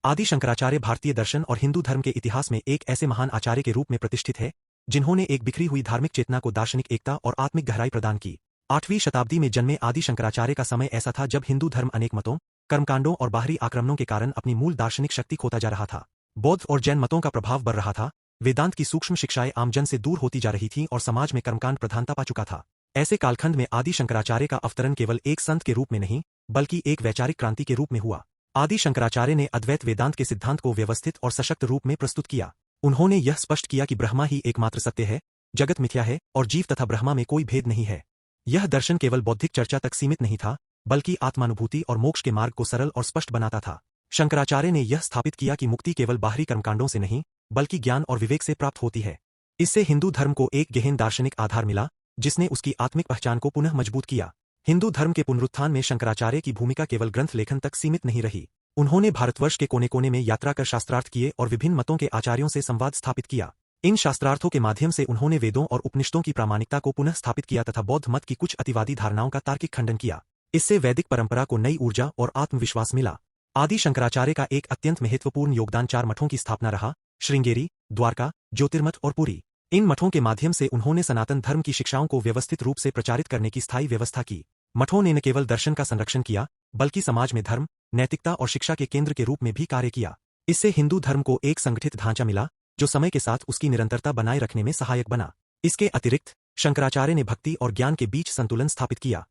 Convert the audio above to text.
आदि शंकराचार्य भारतीय दर्शन और हिंदू धर्म के इतिहास में एक ऐसे महान आचार्य के रूप में प्रतिष्ठित है जिन्होंने एक बिखरी हुई धार्मिक चेतना को दार्शनिक एकता और आत्मिक गहराई प्रदान की। 8वीं शताब्दी में जन्मे आदि शंकराचार्य का समय ऐसा था जब हिंदू धर्म अनेक मतों, कर्मकांडों और बाहरी आक्रमणों के कारण अपनी मूल दार्शनिक शक्ति खोता जा रहा था। बौद्ध और जैन मतों का प्रभाव बढ़ रहा था, वेदांत की सूक्ष्म शिक्षाएं आमजन से दूर होती जा रही थीं और समाज में कर्मकांड प्रधानता पा चुका था। ऐसे कालखंड में आदि शंकराचार्य का अवतरण केवल एक संत के रूप में नहीं, बल्कि एक वैचारिक क्रांति के रूप में हुआ। आदि शंकराचार्य ने अद्वैत वेदांत के सिद्धांत को व्यवस्थित और सशक्त रूप में प्रस्तुत किया। उन्होंने यह स्पष्ट किया कि ब्रह्मा ही एकमात्र सत्य है, जगत मिथ्या है और जीव तथा ब्रह्मा में कोई भेद नहीं है। यह दर्शन केवल बौद्धिक चर्चा तक सीमित नहीं था, बल्कि आत्मानुभूति और मोक्ष के मार्ग को सरल और स्पष्ट बनाता था। शंकराचार्य ने यह स्थापित किया कि मुक्ति केवल बाहरी कर्मकांडों से नहीं, बल्कि ज्ञान और विवेक से प्राप्त होती है। इससे हिंदू धर्म को एक गहन दार्शनिक आधार मिला, जिसने उसकी आत्मिक पहचान को पुनः मजबूत किया। हिंदू धर्म के पुनरुत्थान में शंकराचार्य की भूमिका केवल ग्रंथ लेखन तक सीमित नहीं रही। उन्होंने भारतवर्ष के कोने कोने में यात्रा कर शास्त्रार्थ किए और विभिन्न मतों के आचार्यों से संवाद स्थापित किया। इन शास्त्रार्थों के माध्यम से उन्होंने वेदों और उपनिषदों की प्रामाणिकता को पुनः स्थापित किया तथा बौद्ध मत की कुछ अतिवादी धारणाओं का तार्किक खंडन किया। इससे वैदिक परंपरा को नई ऊर्जा और आत्मविश्वास मिला। आदि शंकराचार्य का एक अत्यंत महत्वपूर्ण योगदान 4 मठों की स्थापना रहा: श्रृंगेरी, द्वारका, ज्योतिर्मठ और पुरी। इन मठों के माध्यम से उन्होंने सनातन धर्म की शिक्षाओं को व्यवस्थित रूप से प्रचारित करने की स्थायी व्यवस्था की। मठों ने न केवल दर्शन का संरक्षण किया, बल्कि समाज में धर्म, नैतिकता और शिक्षा के केंद्र के रूप में भी कार्य किया। इससे हिंदू धर्म को एक संगठित ढांचा मिला, जो समय के साथ उसकी निरंतरता बनाए रखने में सहायक बना। इसके अतिरिक्त शंकराचार्य ने भक्ति और ज्ञान के बीच संतुलन स्थापित किया।